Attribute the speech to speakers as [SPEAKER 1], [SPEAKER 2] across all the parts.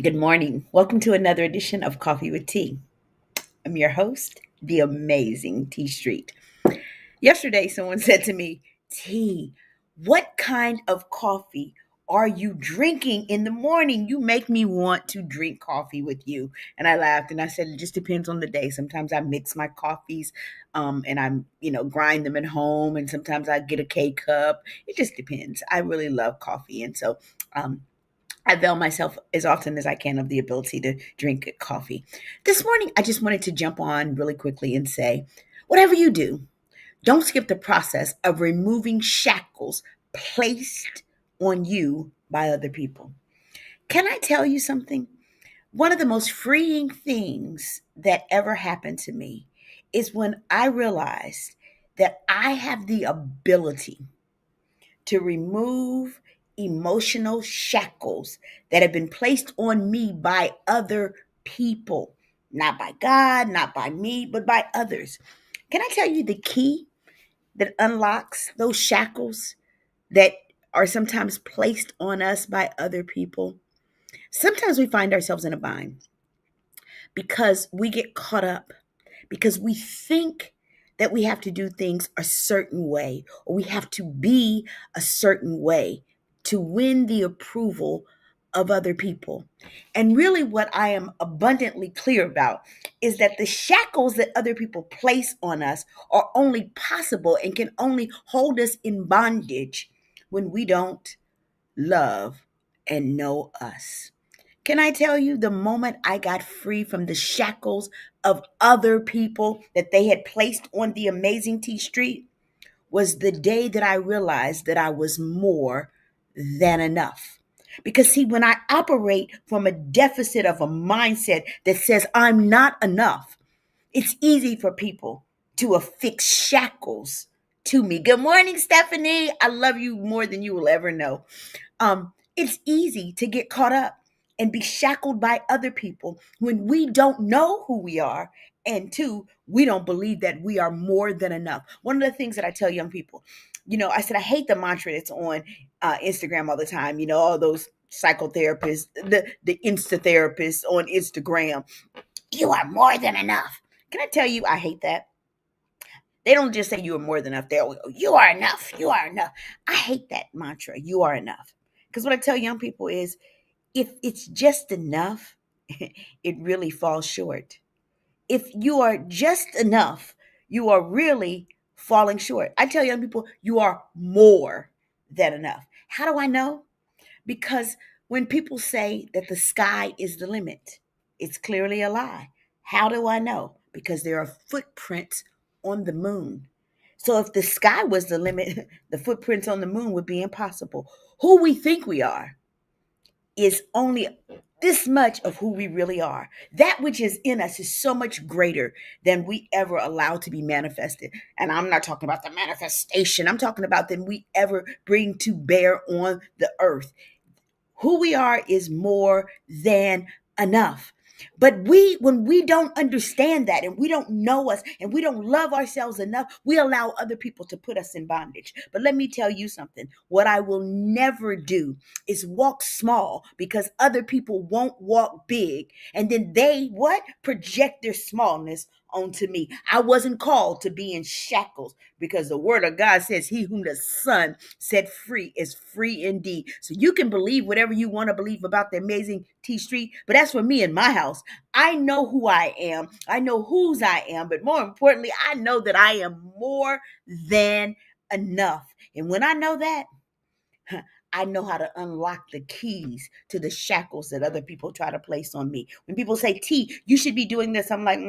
[SPEAKER 1] Good morning. Welcome to another edition of Coffee with Tea. I'm your host, the amazing T Street. Yesterday, someone said to me, T, what kind of coffee are you drinking in the morning? You make me want to drink coffee with you. And I laughed and I said, it just depends on the day. Sometimes I mix my coffees and grind them at home. And sometimes I get a K cup. It just depends. I really love coffee. And so, I avail myself as often as I can of the ability to drink coffee. This morning, I just wanted to jump on really quickly and say, whatever you do, don't skip the process of removing shackles placed on you by other people. Can I tell you something? One of the most freeing things that ever happened to me is when I realized that I have the ability to remove emotional shackles that have been placed on me by other people, not by God, not by me, but by others. Can I tell you the key that unlocks those shackles that are sometimes placed on us by other people? Sometimes we find ourselves in a bind because we get caught up, because we think that we have to do things a certain way or we have to be a certain way to win the approval of other people. And really, what I am abundantly clear about is that the shackles that other people place on us are only possible and can only hold us in bondage when we don't love and know us. Can I tell you, the moment I got free from the shackles of other people that they had placed on the amazing T Street was the day that I realized that I was more than enough. Because, see, when I operate from a deficit of a mindset that says I'm not enough, it's easy for people to affix shackles to me. Good morning, Stephanie. I love you more than you will ever know. It's easy to get caught up and be shackled by other people when we don't know who we are. And two, we don't believe that we are more than enough. One of the things that I tell young people, I said, I hate the mantra that's on Instagram all the time, all those psychotherapists, the Insta therapists on Instagram. You are more than enough. Can I tell you, I hate that. They don't just say you are more than enough. They'll go, you are enough. You are enough. I hate that mantra. You are enough. Because what I tell young people is if it's just enough, it really falls short. If you are just enough, you are really falling short. I tell young people, you are more than enough. How do I know? Because when people say that the sky is the limit, it's clearly a lie. How do I know? Because there are footprints on the moon. So if the sky was the limit, the footprints on the moon would be impossible. Who we think we are is only this much of who we really are. That which is in us is so much greater than we ever allow to be manifested. And I'm not talking about the manifestation, I'm talking about than we ever bring to bear on the earth. Who we are is more than enough. But when we don't understand that and we don't know us and we don't love ourselves enough, we allow other people to put us in bondage. But let me tell you something. What I will never do is walk small because other people won't walk big. And then they what? Project their smallness onto me. I wasn't called to be in shackles because the word of God says, he whom the Son set free is free indeed. So you can believe whatever you want to believe about the amazing T Street. But as for me in my house, I know who I am. I know whose I am. But more importantly, I know that I am more than enough. And when I know that, I know how to unlock the keys to the shackles that other people try to place on me. When people say, T, you should be doing this, I'm like,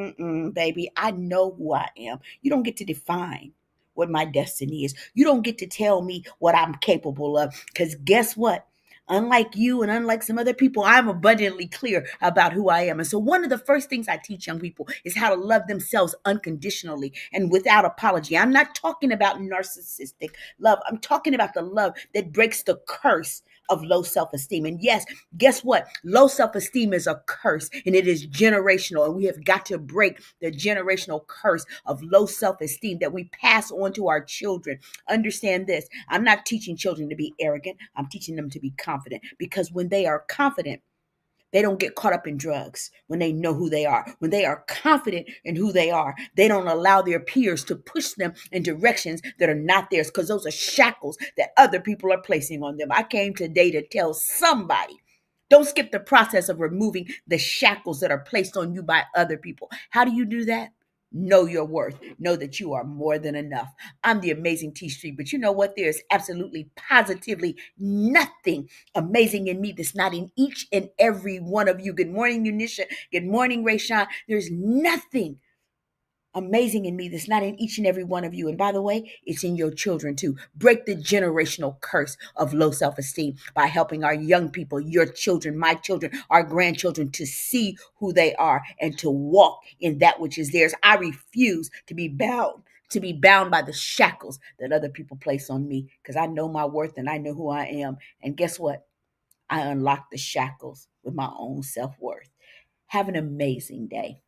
[SPEAKER 1] baby, I know who I am. You don't get to define what my destiny is. You don't get to tell me what I'm capable of. Because guess what? Unlike you and unlike some other people, I'm abundantly clear about who I am. And so, one of the first things I teach young people is how to love themselves unconditionally and without apology. I'm not talking about narcissistic love, I'm talking about the love that breaks the curse of low self-esteem. And yes, guess what? Low self-esteem is a curse and it is generational. And we have got to break the generational curse of low self-esteem that we pass on to our children. Understand this. I'm not teaching children to be arrogant. I'm teaching them to be confident because when they are confident, They don't get caught up in drugs when they know who they are. When they are confident in who they are, they don't allow their peers to push them in directions that are not theirs, because those are shackles that other people are placing on them. I came today to tell somebody, don't skip the process of removing the shackles that are placed on you by other people. How do you do that? Know your worth. Know that you are more than enough. I'm the amazing T Street, but you know what? There's absolutely, positively nothing amazing in me that's not in each and every one of you. Good morning, Unisha. Good morning, Rayshawn. There's nothing amazing in me that's not in each and every one of you. And by the way, it's in your children too. Break the generational curse of low self-esteem by helping our young people, your children, my children, our grandchildren, to see who they are and to walk in that which is theirs. I refuse to be bound by the shackles that other people place on me, because I know my worth and I know who I am. And guess what? I unlock the shackles with my own self-worth. Have an amazing day.